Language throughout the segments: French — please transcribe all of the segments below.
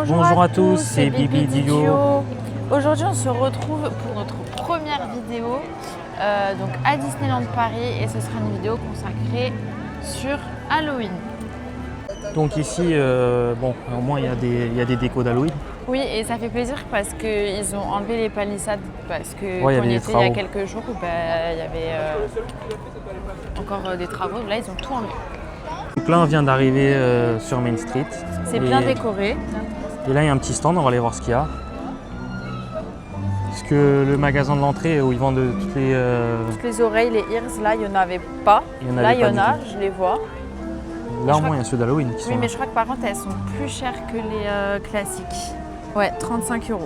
Bonjour à tous, c'est Bibi Dio. Aujourd'hui, on se retrouve pour notre première vidéo donc à Disneyland Paris et ce sera une vidéo consacrée sur Halloween. Donc ici, bon, au moins il y a des décos d'Halloween. Oui, et ça fait plaisir parce qu'ils ont enlevé les palissades parce que Ouais, quand on y des était il y a travaux. quelques jours, il y avait encore des travaux. Là, ils ont tout enlevé. Donc là, on vient d'arriver sur Main Street. C'est bien décoré. Et là, il y a un petit stand, on va aller voir ce qu'il y a. Parce que le magasin de l'entrée où ils vendent Toutes les oreilles, les ears, là, il n'y en avait pas. Il y en Là, avait il y pas en du a, tout. je les vois. Là, au je moins, crois il y a ceux d'Halloween qui sont Oui, là. mais je crois que par contre, elles sont plus chères que les classiques. Ouais, 35 €.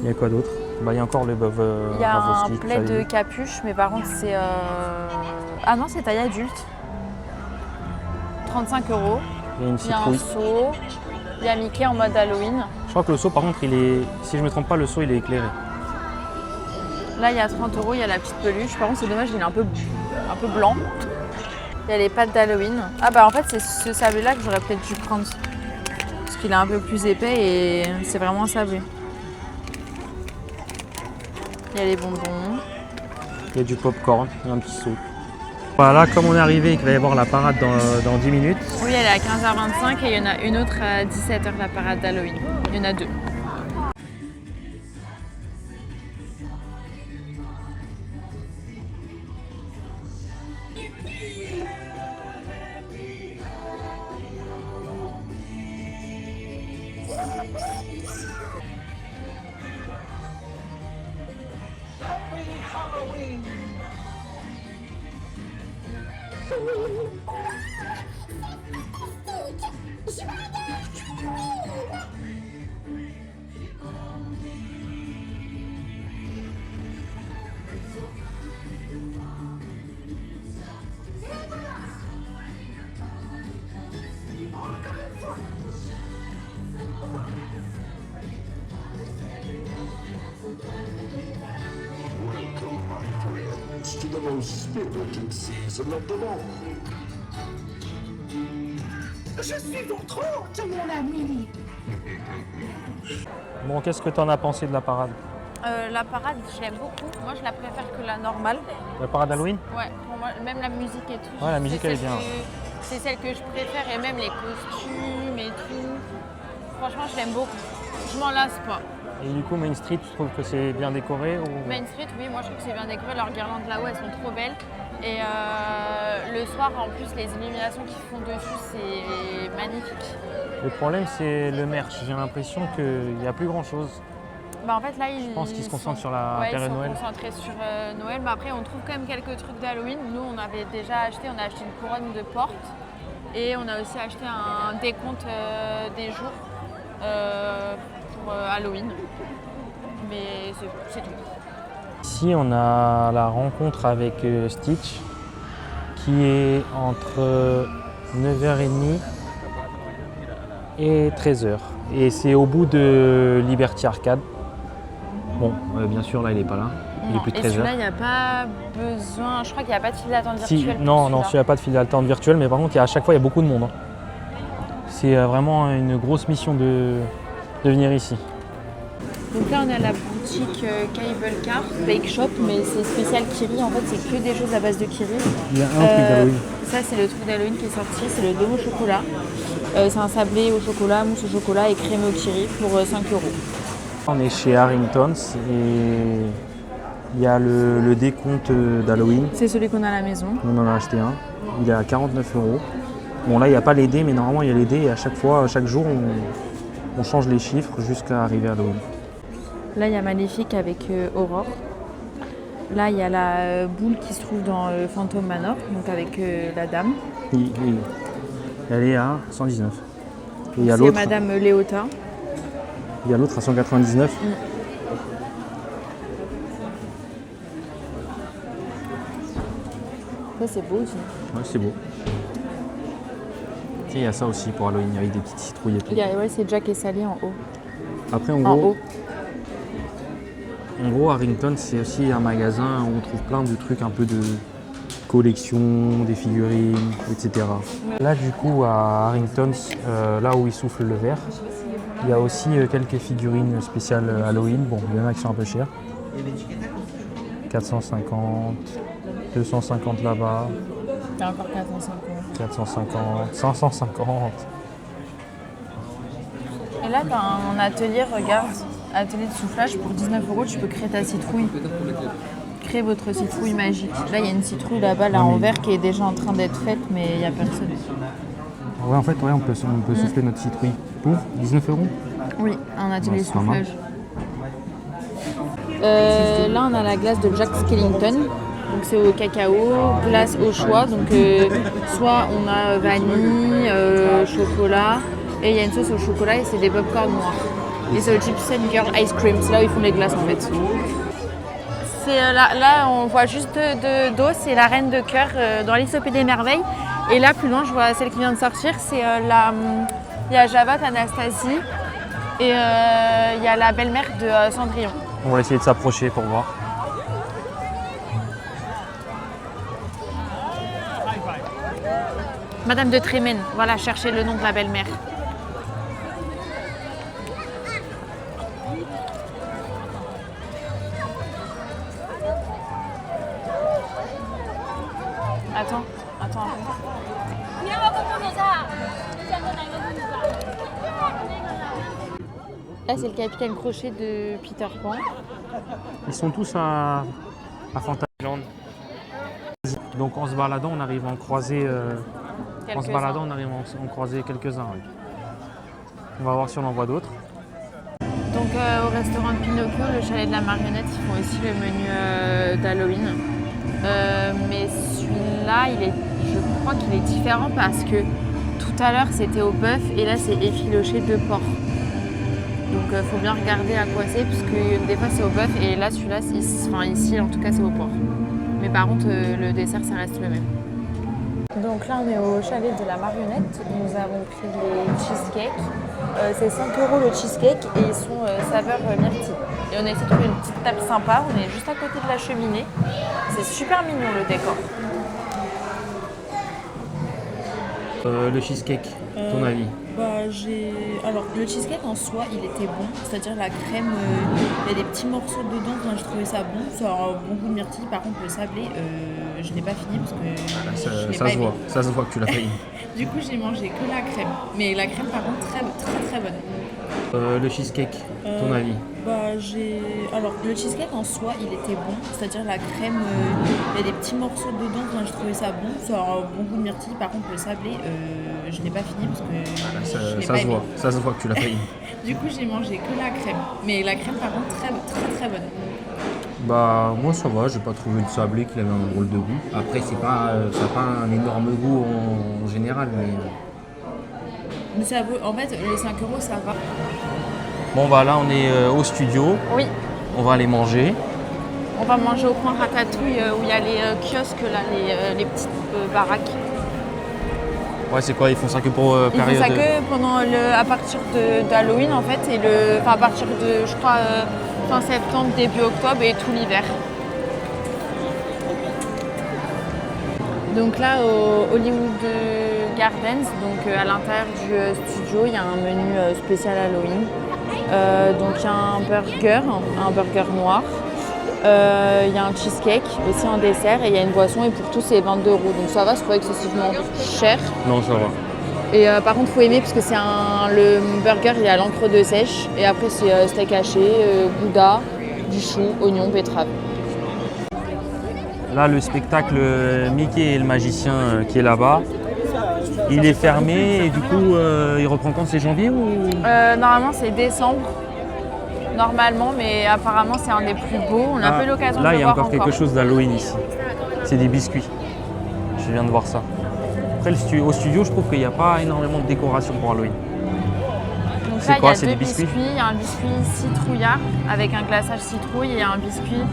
Il y a quoi d'autre? Il y a encore le Bob Il y a un Ravosky, plaid de capuche, mais par contre, c'est... Ah non, c'est taille adulte. 35 €. Il y a une Il y a un citrouille. seau. Il y a Mickey en mode Halloween. Je crois que le seau, par contre, il est, si je ne me trompe pas, le seau, il est éclairé. Là, il y a 30 €, il y a la petite peluche. Par contre, c'est dommage, il est un peu blanc. Il y a les pattes d'Halloween. Ah bah en fait, c'est ce sablé-là que j'aurais peut-être dû prendre. Parce qu'il est un peu plus épais et c'est vraiment un sablé. Il y a les bonbons. Il y a du popcorn, il y a un petit seau. Voilà, comme on est arrivé et qu'il va y avoir la parade dans 10 minutes, Oui, elle est à 15h25 et il y en a une autre à 17h, la parade d'Halloween. Il y en a deux. To the most spirited season of them all. Je suis votre hôte, mon ami. bon, qu'est-ce que tu en as pensé de la parade? La parade, je l'aime beaucoup. Moi, je la préfère que la normale. La parade d'Halloween? Ouais, pour moi, même la musique et tout. Ouais, la musique, c'est elle est celle bien. C'est celle que je préfère et même les costumes et tout. Franchement, je l'aime beaucoup. Je m'en lasse pas. Et du coup, Main Street, tu trouves que c'est bien décoré ou... Main Street, oui, moi je trouve que c'est bien décoré. Leurs guirlandes là-haut, elles sont trop belles. Et le soir, en plus, les illuminations qu'ils font dessus, c'est magnifique. Le problème, c'est le merch. J'ai l'impression qu'il n'y a plus grand-chose. Bah, en fait, là, ils pense qu'ils se concentrent sur la ouais, période ils sont Noël. concentrés sur Noël. Mais après, on trouve quand même quelques trucs d'Halloween. Nous, on avait déjà acheté, on a acheté une couronne de porte. Et on a aussi acheté un décompte des jours pour Halloween. Mais c'est tout. Ici, on a la rencontre avec Stitch qui est entre 9h30 et 13h. Et c'est au bout de Liberty Arcade. Bon, bien sûr, là, il n'est pas là. Il est plus de Et 13h. celui-là, il n'y a pas besoin. Je crois qu'il n'y a pas de file d'attente Si, virtuelle. pour non, celui-là. celui-là n'a pas de file d'attente virtuelle, mais par contre, à chaque fois, il y a beaucoup de monde. C'est vraiment une grosse mission de venir ici. Donc là, on est à la boutique Cable Car Bake Shop, mais c'est spécial Kiri. En fait, c'est que des choses à base de Kiri. Il y a un truc d'Halloween. Ça, c'est le truc d'Halloween qui est sorti. C'est le dôme au chocolat. C'est un sablé au chocolat, mousse au chocolat et crème au Kiri pour 5 €. On est chez Harrington's et il y a le décompte d'Halloween. C'est celui qu'on a à la maison. On en a acheté un. Il est à 49 €. Bon, là, il n'y a pas les dés, mais normalement, il y a les dés et à chaque fois, chaque jour, on change les chiffres jusqu'à arriver à Halloween. Là, il y a Maléfique avec Aurore. Là, il y a la boule qui se trouve dans Phantom Manor, donc avec la dame. Oui. Elle est à 119. Et il y a C'est l'autre. Madame Léota. Il y a l'autre à 199. Ça, c'est beau aussi. Ouais, c'est beau. Tu sais, il y a ça aussi pour Halloween, avec des petites citrouilles et tout. Ouais, c'est Jack et Sally en haut. Après, en gros, Harrington, c'est aussi un magasin où on trouve plein de trucs un peu de collection, des figurines, etc. Là, du coup, à Harrington's, là où il souffle le verre, il y a aussi quelques figurines spéciales Halloween. Bon, il y en a qui sont un peu chères. 450, 250 là-bas. T'as encore 450. 450, 550. Et là, t'as un atelier, regarde, atelier de soufflage pour 19 €, tu peux créer ta citrouille. Créer votre citrouille magique. Là, il y a une citrouille là-bas, là, en verre, qui est déjà en train d'être faite, mais il n'y a personne. Ouais, en fait, ouais, on peut souffler notre citrouille. Pour 19 €. Oui, un atelier Ouais, c'est pas mal. soufflage. Là, on a la glace de Jack Skellington. Donc c'est au cacao, glace au choix. Donc soit on a vanille, chocolat, et il y a une sauce au chocolat et c'est des popcorn noirs. Et c'est le Gypsy Girl Ice Cream, c'est là où ils font les glaces en fait. C'est là on voit juste d'eau, c'est la reine de cœur dans Alice au Pays des Merveilles. Et là plus loin je vois celle qui vient de sortir, c'est il y a Javad, Anastasie et il y a la belle-mère de Cendrillon. On va essayer de s'approcher pour voir. Madame de Trémène, voilà, cherchez le nom de la belle-mère. Attends. Là, c'est le capitaine Crochet de Peter Pan. Ils sont tous à Fantasyland. Donc en se baladant, on arrive à en croiser. En se baladant, on arrive à en croiser quelques-uns. Oui. On va voir si on en voit d'autres. Donc au restaurant de Pinocchio, le chalet de la marionnette, ils font aussi le menu d'Halloween. Mais celui-là, je crois qu'il est différent parce que tout à l'heure c'était au bœuf et là c'est effiloché de porc. Donc il faut bien regarder à quoi c'est, puisque des fois c'est au bœuf et là celui-là, ici en tout cas c'est au porc. Mais par contre le dessert ça reste le même. Donc là on est au chalet de la marionnette, nous avons pris les cheesecakes. C'est 5 € le cheesecake et ils sont saveur myrtille. Et on a essayé de trouver une petite table sympa, on est juste à côté de la cheminée. C'est super mignon le décor. Le cheesecake, ton avis? Alors le cheesecake en soi il était bon, c'est-à-dire la crème, il y a des petits morceaux dedans, enfin, je trouvais ça bon, ça a un bon goût de myrtille. Par contre le sablé, je l'ai pas fini parce que je l'ai pas aimé. Ça se voit que tu l'as fait. Du coup j'ai mangé que la crème, mais la crème par contre très bonne. Le cheesecake, ton avis? Alors le cheesecake en soi il était bon, c'est-à-dire la crème, il y a des petits morceaux dedans, enfin, je trouvais ça bon, ça a un bon goût de myrtille. Par contre le sablé, je l'ai pas fini parce que je l'ai pas aimé. Ça se voit que tu l'as fait. Du coup j'ai mangé que la crème, mais la crème par contre très bonne. Bah moi ça va, j'ai pas trouvé le sablé qui avait un drôle de goût. Après ça n'a pas un énorme goût en général, Mais ça vaut, en fait les 5 € ça va. Bon bah là on est au studio, Oui, on va aller manger. on va manger au coin Ratatouille où il y a les kiosques là, les petites baraques. Ouais c'est quoi, ils font ça que pour Ils période... font ça que pendant à partir d'Halloween en fait, et à partir de je crois fin septembre, début octobre et tout l'hiver. Donc là au Hollywood Gardens, donc à l'intérieur du studio, il y a un menu spécial Halloween. Donc il y a un burger noir. Il y a un cheesecake aussi en dessert et il y a une boisson et pour tout c'est 22 €. Donc ça va, c'est pas excessivement cher. Non ça va. Et par contre, il faut aimer parce que le burger il est à l'encre de sèche et après c'est steak haché, gouda, du chou, oignon, betterave. Là le spectacle Mickey et le magicien qui est là-bas, il est fermé et du coup il reprend quand, c'est janvier ou... Normalement c'est décembre. Normalement, mais apparemment c'est un des plus beaux. On n'a pas eu l'occasion de le voir encore. Là il y a encore quelque chose d'Halloween ici. C'est des biscuits. Je viens de voir ça. Après au studio je trouve qu'il n'y a pas énormément de décoration pour Halloween. Donc C'est là, quoi, il y c'est a des deux biscuits biscuits. Il y a un biscuit citrouillard avec un glaçage citrouille et un biscuit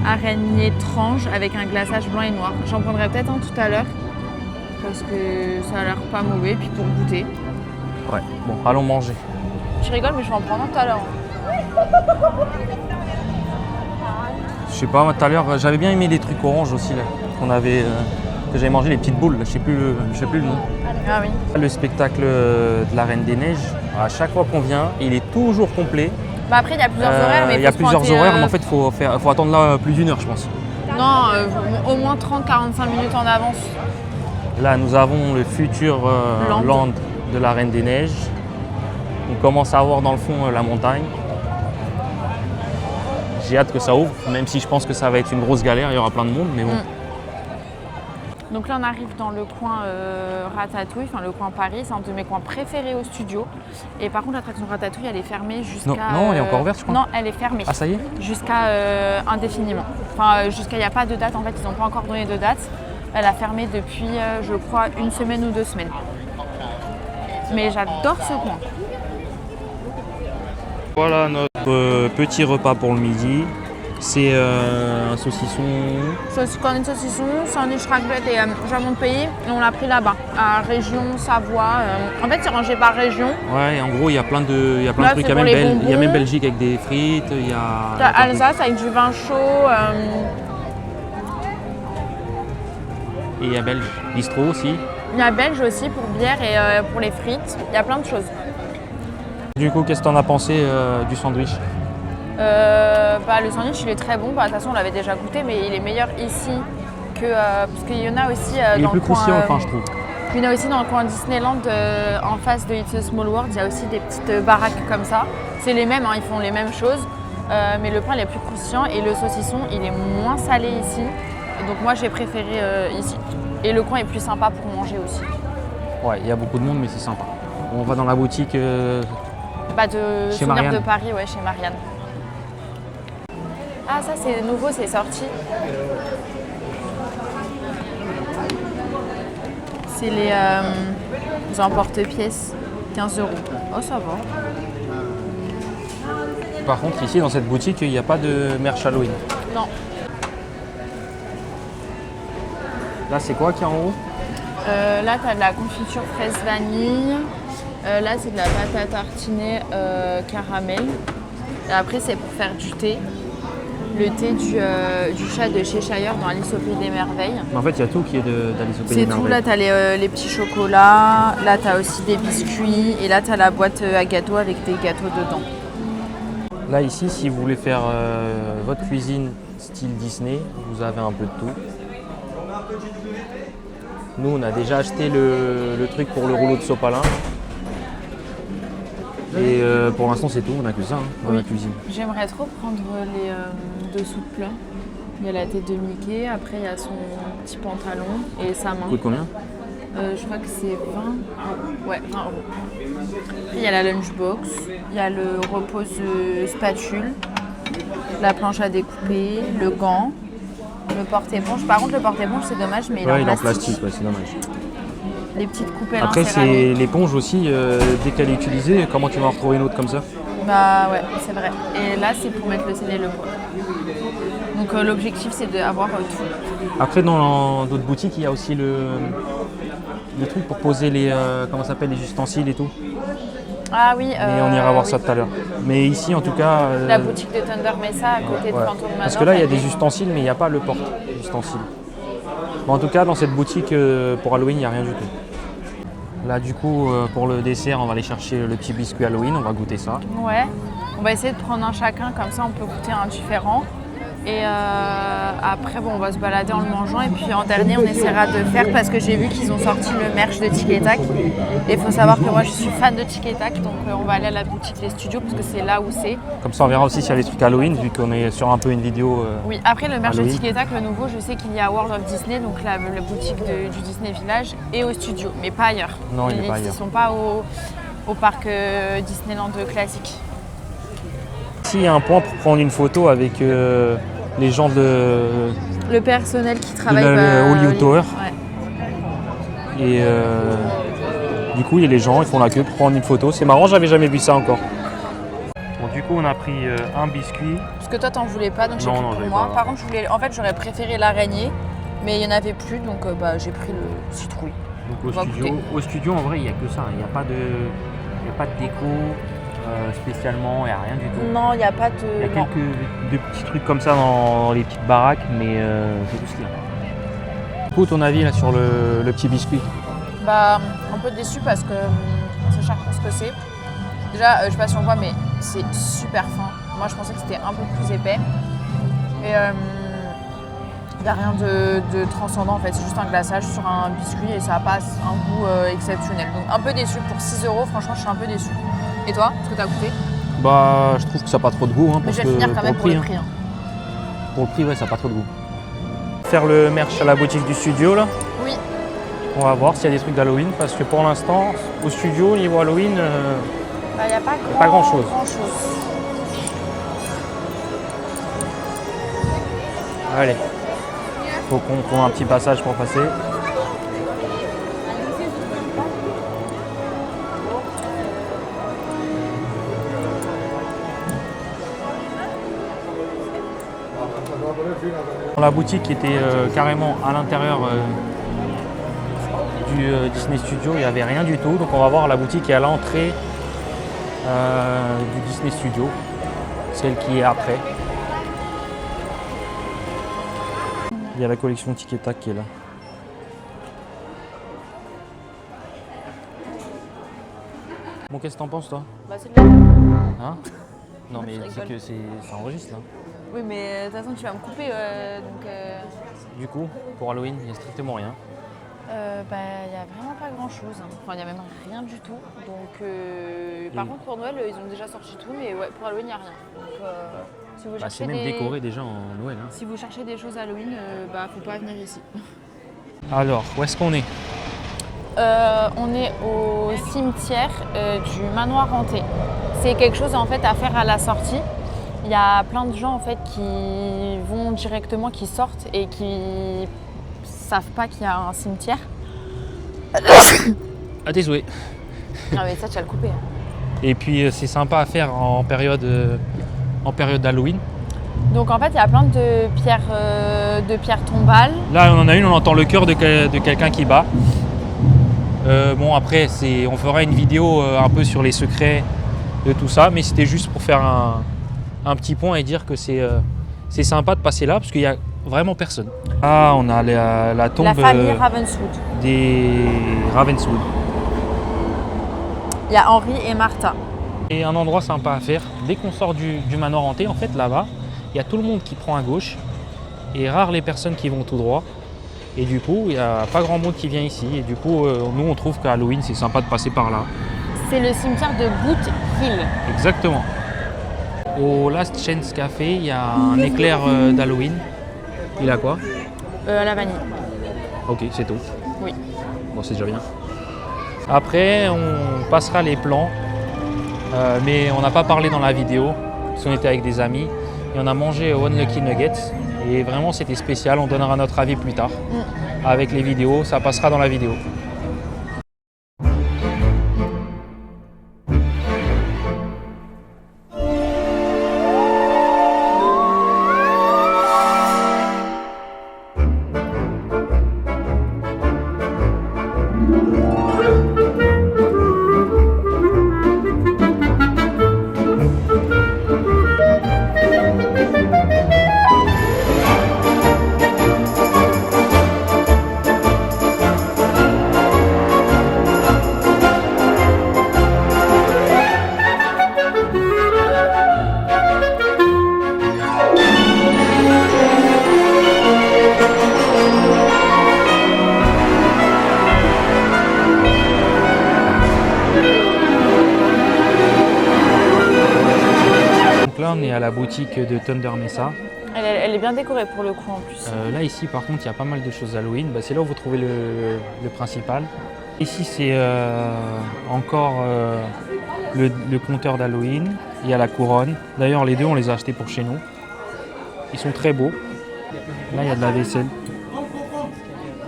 araignée tranche avec un glaçage blanc et noir. J'en prendrai peut-être un tout à l'heure parce que ça a l'air pas mauvais, puis pour goûter. Ouais, bon, allons manger. Je rigole, mais je vais en prendre un tout à l'heure. Je sais pas, moi tout à l'heure, j'avais bien aimé les trucs orange aussi là. que j'avais mangé, les petites boules, je sais plus le nom. Ah oui. Le spectacle de la Reine des Neiges, à chaque fois qu'on vient, il est toujours complet. Bah après, il y a plusieurs horaires. Mais il y a plusieurs horaires, mais en fait, il faut attendre là plus d'1 heure, je pense. Non, au moins 30-45 minutes en avance. Là, nous avons le futur land de la Reine des Neiges. On commence à voir dans le fond la montagne. J'ai hâte que ça ouvre, même si je pense que ça va être une grosse galère, il y aura plein de monde, mais bon. Donc là, on arrive dans le coin Ratatouille, enfin le coin Paris, c'est un de mes coins préférés au studio. Et par contre, l'attraction Ratatouille, elle est fermée jusqu'à... Non, elle est encore ouverte, je crois. Non, elle est fermée. Ah, ça y est? Jusqu'à indéfiniment. Enfin, jusqu'à il n'y a pas de date, en fait, ils n'ont pas encore donné de date. Elle a fermé depuis, je crois, 1 semaine ou 2 semaines. Mais j'adore ce coin. Voilà notre petit repas pour le midi. C'est un saucisson. Cornet de saucisson, sandwich raclette et jambon de pays. Et on l'a pris là-bas, à région Savoie. En fait, c'est rangé par région. Ouais, et en gros, il y a plein de trucs. Il y a même Belgique avec des frites. T'as Alsace avec du vin chaud. Et il y a Belge. Bistrot aussi. Il y a Belge aussi pour bière et pour les frites. Il y a plein de choses. Du coup, qu'est-ce que t'en as pensé du sandwich? Le sandwich il est très bon, de toute façon on l'avait déjà goûté, mais il est meilleur ici que parce qu'il y en a aussi il dans est plus le coin. croustillant, enfin, je trouve. Il y en a aussi dans le coin Disneyland, en face de It's a Small World, il y a aussi des petites baraques comme ça. C'est les mêmes, ils font les mêmes choses, mais le pain il est plus croustillant et le saucisson il est moins salé ici. Et donc moi j'ai préféré ici. Et le coin est plus sympa pour manger aussi. Ouais, il y a beaucoup de monde, mais c'est sympa. On va dans la boutique de chez Souvenirs Marianne. de Paris, ouais, chez Marianne. Ah, ça c'est nouveau, c'est sorti. C'est les emporte-pièces, 15 €. Oh, ça va. Par contre, ici, dans cette boutique, il n'y a pas de merch Halloween. Non. Là, c'est quoi qui est en haut? Là, tu as de la confiture fraise vanille. Là, c'est de la pâte à tartiner caramel. Et après, c'est pour faire du thé. Le thé du chat de Cheshire dans Alice au Pays des Merveilles. En fait, il y a tout qui est d'Alice au Pays des C'est tout. Merveilles. Là, tu as les petits chocolats. Là, tu as aussi des biscuits. Et là, tu as la boîte à gâteaux avec des gâteaux dedans. Là, ici, si vous voulez faire votre cuisine style Disney, vous avez un peu de tout. Nous, on a déjà acheté le truc pour le rouleau de sopalin. Et pour l'instant, c'est tout, on n'a que ça dans la cuisine. J'aimerais trop prendre les dessous de plat. Il y a la tête de Mickey, après il y a son petit pantalon et sa main. Ça coûte combien? Je crois que c'est 20 €. Ouais, 20 €. Après, il y a la lunchbox, il y a le repose spatule, la planche à découper, le gant, le porte-éponge. Par contre, le porte-éponge, c'est dommage, mais il est en plastique. Ouais, c'est dommage. Les petites coupelles Après, en c'est céramique. l'éponge aussi, dès qu'elle est utilisée, comment tu vas en retrouver une autre comme ça? Bah ouais, c'est vrai. Et là, c'est pour mettre le sel et le poivre. Donc l'objectif, c'est d'avoir tout. Après, dans d'autres boutiques, il y a aussi le truc pour poser les, comment ça s'appelle, les ustensiles et tout. Ah oui. Et on ira voir ça tout à l'heure. Mais ici, en tout cas... La boutique de Thunder Mesa à côté de ouais. Phantom Manor. Parce que là, il y a des ustensiles, mais il n'y a pas le porte-ustensiles. Bon, en tout cas, dans cette boutique, pour Halloween, il n'y a rien du tout. Là, du coup, pour le dessert, on va aller chercher le petit biscuit Halloween, on va goûter ça. Ouais, on va essayer de prendre un chacun, comme ça on peut goûter un différent. Et après, bon, on va se balader en le mangeant. Et puis en dernier, on essaiera de faire, parce que j'ai vu qu'ils ont sorti le merch de Tic et Tac. Et il faut savoir que moi, je suis fan de Tic et Tac, donc on va aller à la boutique des studios, parce que c'est là où c'est. Comme ça, on verra aussi s'il y a les trucs Halloween, vu qu'on est sur un peu une vidéo. Oui, après le merch Halloween. de Tic et Tac, le nouveau, je sais qu'il y a à World of Disney, donc la boutique du Disney Village, et au studio, mais pas ailleurs. Non, il n'est pas Ils ailleurs. ne sont pas au parc Disneyland classique. Ici, il y a un point pour prendre une photo avec les gens de Le personnel qui travaille le Hollywood Tower. Ouais. Et du coup, il y a les gens, ils font la queue pour prendre une photo. C'est marrant, j'avais jamais vu ça encore. Bon, du coup, on a pris un biscuit. Parce que toi, t'en voulais pas, donc j'ai Non, pris non, pour j'avais moi. pas. Par contre, j'aurais préféré l'araignée, mais il n'y en avait plus, donc j'ai pris le citrouille. Donc On va goûter. au studio, en vrai, il n'y a que ça. Il n'y a pas de déco spécialement, il n'y a rien du tout. Non, il n'y a pas de... Il y a non. quelques de petits trucs comme ça dans les petites baraques, mais c'est tout ce qu'il y a. coup, ton avis là, sur le petit biscuit? Bah, un peu déçu parce que c'est cher pour ce que c'est. Déjà, je sais pas si on voit, mais c'est super fin. Moi, je pensais que c'était un peu plus épais. Et il n'y a rien de transcendant en fait, c'est juste un glaçage sur un biscuit et ça passe un goût exceptionnel. Donc un peu déçu pour 6 €, franchement, je suis un peu déçue. Et toi, ce que t'as goûté? Bah, je trouve que ça n'a pas trop de goût. Hein, Mais parce je vais que finir quand même pour le hein. prix. Hein. Pour le prix, ouais, ça n'a pas trop de goût. Faire le merch à la boutique du studio là. Oui. On va voir s'il y a des trucs d'Halloween parce que pour l'instant, au studio, niveau Halloween, Bah, il n'y a pas grand-chose. Allez, faut qu'on trouve un petit passage pour passer. La boutique qui était carrément à l'intérieur du Disney Studio, il n'y avait rien du tout. Donc on va voir la boutique qui est à l'entrée du Disney Studio, celle qui est après. Il y a la collection Tic et Tac qui est là. Bon, qu'est-ce que t'en penses toi? Bah, c'est de la... Hein? Non mais je c'est rigole. que ça enregistre là. Oui, mais de toute façon, tu vas me couper. Du coup, pour Halloween, il n'y a strictement rien. Bah, il n'y a vraiment pas grand-chose. Hein. Enfin, il n'y a même rien du tout. Donc, par contre, pour Noël, ils ont déjà sorti tout, mais ouais, pour Halloween, il n'y a rien. Donc, si vous Bah, cherchez c'est même des... décoré déjà en Noël. Hein. Si vous cherchez des choses Halloween, bah, faut pas venir ici. Alors, où est-ce qu'on est? On est au cimetière du manoir hanté. C'est quelque chose en fait à faire à la sortie. Il y a plein de gens en fait qui vont directement, qui sortent et qui savent pas qu'il y a un cimetière. À tes souhaits. Ah mais ça tu vas le couper. Et puis c'est sympa à faire en période d'Halloween. Donc en fait il y a plein de pierres tombales. Là on en a une, on entend le cœur de quelqu'un qui bat. Bon après on fera une vidéo un peu sur les secrets de tout ça, mais c'était juste pour faire un petit point et dire que c'est sympa de passer là parce qu'il n'y a vraiment personne. Ah, on a la tombe La famille Ravenswood. des Ravenswood. Il y a Henri et Martha. Et un endroit sympa à faire, dès qu'on sort du manoir hanté, en fait là-bas, il y a tout le monde qui prend à gauche et rares les personnes qui vont tout droit. Et du coup, il n'y a pas grand monde qui vient ici. Et du coup, nous on trouve qu'à Halloween, c'est sympa de passer par là. C'est le cimetière de Boot Hill. Exactement. Au Last Chance Café, il y a un éclair d'Halloween. Il a quoi? La vanille. Ok, c'est tout. Oui. Bon, c'est déjà bien. Après, on passera les plans, mais on n'a pas parlé dans la vidéo, parce qu'on était avec des amis, et on a mangé One Lucky Nuggets, et vraiment c'était spécial, on donnera notre avis plus tard. Avec les vidéos, ça passera dans la vidéo. Donc là, on est à la boutique de Thunder Mesa. Elle est bien décorée pour le coup en plus. Là, ici, par contre, il y a pas mal de choses Halloween. Bah, c'est là où vous trouvez le principal. Ici, c'est encore le compteur d'Halloween. Il y a la couronne. D'ailleurs, les deux, on les a achetés pour chez nous. Ils sont très beaux. Là, il y a de la vaisselle.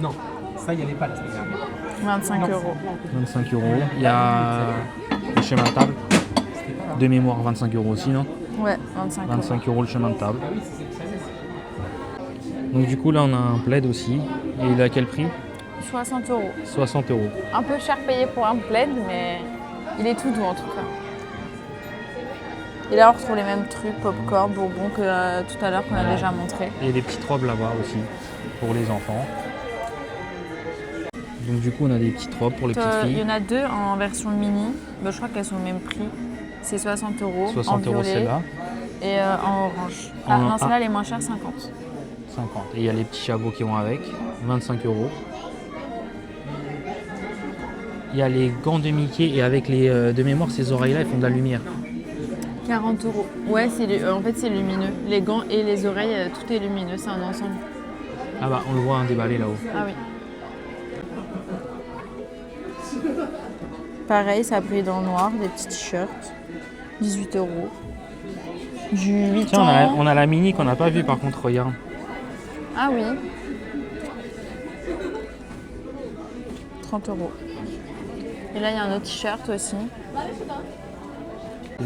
Non, ça, il n'y avait pas la semaine dernière. 25 €. 25 €. Il y a le chemin de table. De mémoire, 25 € aussi, non? Ouais, 25 €. 25 € le chemin de table. Donc du coup, là, on a un plaid aussi. Et il est à quel prix? 60 €. 60 €. Un peu cher payé pour un plaid, mais il est tout doux en tout cas. Et là, on retrouve les mêmes trucs, popcorn, bonbons que tout à l'heure qu'on a déjà montré. Et des petites robes là-bas aussi, pour les enfants. Donc du coup, on a des petites robes pour les petites Il y filles. en a deux en version mini. Bah, je crois qu'elles sont au même prix. C'est 60 €. 60 en € violet celle-là, et en orange. En- Ah non, celle-là elle est moins chère, 50. 50. Et il y a les petits chapeaux qui vont avec, 25 €. Il y a les gants de Mickey et avec les de mémoire, ces oreilles-là, elles font de la lumière. 40 €. Ouais, en fait c'est lumineux. Les gants et les oreilles, tout est lumineux, c'est un ensemble. Ah bah, on le voit déballé là-haut. Ah oui. Pareil, ça brille dans le noir, des petits t-shirts. 18 €. Du 8 Tiens, ans. on a la mini qu'on n'a pas vue par contre, regarde. Ah oui. 30 €. Et là, il y a un autre t-shirt aussi.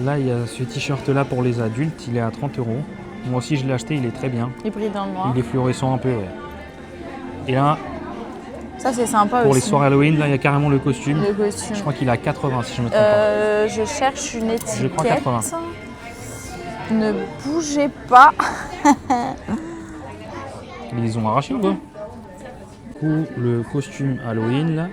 Là, il y a ce t-shirt-là pour les adultes, il est à 30 €. Moi aussi, je l'ai acheté, il est très bien. Il brille dans le noir. Il est fluorescent un peu, ouais. Et là, Ça, c'est sympa pour aussi. les soirées Halloween, là, il y a carrément le costume. Le costume. Je crois qu'il est à 80 si je me trompe pas. Je cherche une étiquette. Je crois 80. Ne bougez pas. Ils les ont arrachés ou quoi? Du coup, le costume Halloween, là,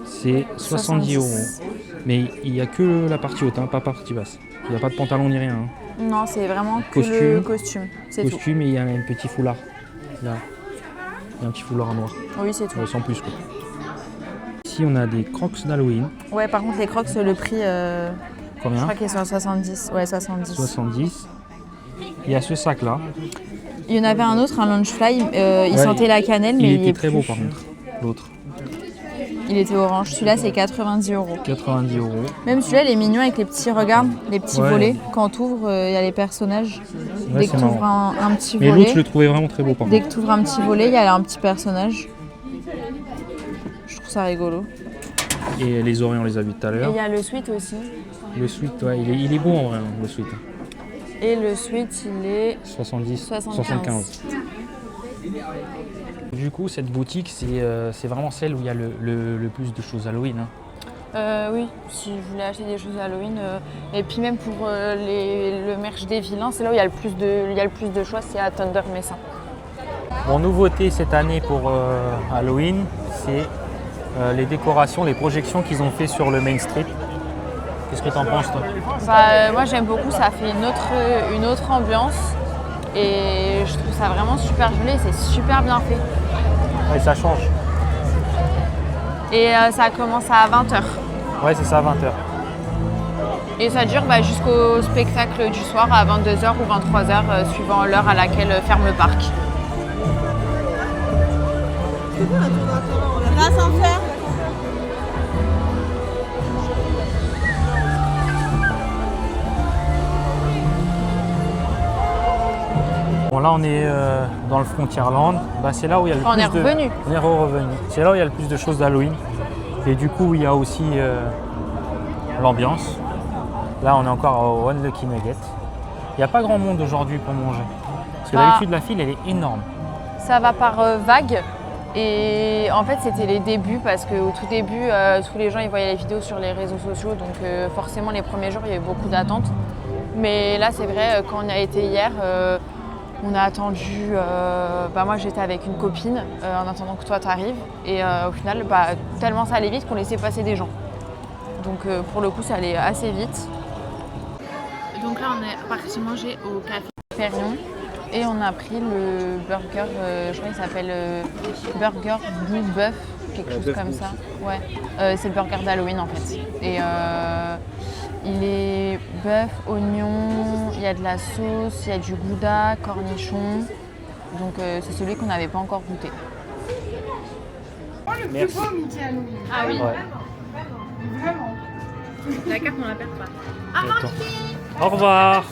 c'est 70 €. Mais il n'y a que la partie haute, hein, pas partie basse. Il n'y a pas de pantalon ni rien. Hein. Non, c'est vraiment que Costume. le costume. C'est tout. Costume et il y a un petit foulard. Là. Il y a un petit foulard noir. Oui, c'est tout. Sans plus quoi. Ici on a des crocs d'Halloween. Ouais, par contre, les crocs, le prix, je Combien? crois qu'ils sont à 70. Ouais, 70. 70. Il y a ce sac là. Il y en avait un autre, un Lunchfly. Il Ouais, sentait la cannelle, mais il était est très plus. beau par contre. L'autre. Il était orange. Celui-là, c'est 90 €. 90 €. Même celui-là, il est mignon avec les petits, regarde, les petits Ouais. volets. Quand tu ouvres, il y a les personnages. Ouais, Dès c'est que tu ouvres marrant. un petit Mais volet, l'autre je le trouvais vraiment très beau par dès contre. que tu ouvres un petit volet, il y a un petit personnage. Je trouve ça rigolo. Et les oreilles on les a vus tout à Et l'heure. il y a le sweat aussi. Le sweat, ouais, il est beau en vrai, hein, le sweat. Et le sweat, il est 70, 75. 75. Du coup, cette boutique, c'est vraiment celle où il y a le plus de choses Halloween. Hein. Oui, si je voulais acheter des choses Halloween. Et puis même pour le merch des vilains, c'est là où il y a le plus de choix, c'est à Thunder Messin. Bon, nouveauté cette année pour Halloween, c'est les décorations, les projections qu'ils ont fait sur le Main Street. Qu'est-ce que tu en penses toi? Moi j'aime beaucoup, ça fait une autre ambiance. Et je trouve ça vraiment super joli, c'est super bien fait. Ouais, ça change. Et ça commence à 20h. Ouais, c'est ça, 20h. Et ça dure jusqu'au spectacle du soir à 22h ou 23h, suivant l'heure à laquelle ferme le parc. L'ascenseur. Bon, là on est dans le Frontierland. C'est là où il y a le On plus est revenu. On est revenu. C'est là où il y a le plus de choses d'Halloween. Et du coup, il y a aussi l'ambiance. Là, on est encore au One Lucky Nugget. Il n'y a pas grand monde aujourd'hui pour manger. Parce que d'habitude, la file, elle est énorme. Ça va par vagues. Et en fait, c'était les débuts parce qu'au tout début, tous les gens ils voyaient les vidéos sur les réseaux sociaux. Donc forcément, les premiers jours, il y avait beaucoup d'attentes. Mais là, c'est vrai, quand on a été hier, on a attendu. Moi, j'étais avec une copine en attendant que toi t'arrives. Et au final, tellement ça allait vite qu'on laissait passer des gens. Donc pour le coup, ça allait assez vite. Donc là, on est parti manger au café Perrion. Et on a pris le burger, je crois qu'il s'appelle Burger Blue Buff, quelque chose comme ça. Ouais. C'est le burger d'Halloween en fait. Et il est bœuf, oignon, il y a de la sauce, il y a du gouda, cornichon. Donc c'est celui qu'on n'avait pas encore goûté. Le plus beau Mickey Halloween. Ah oui. Ouais. Vraiment. La carte, on la perd pas. Au revoir.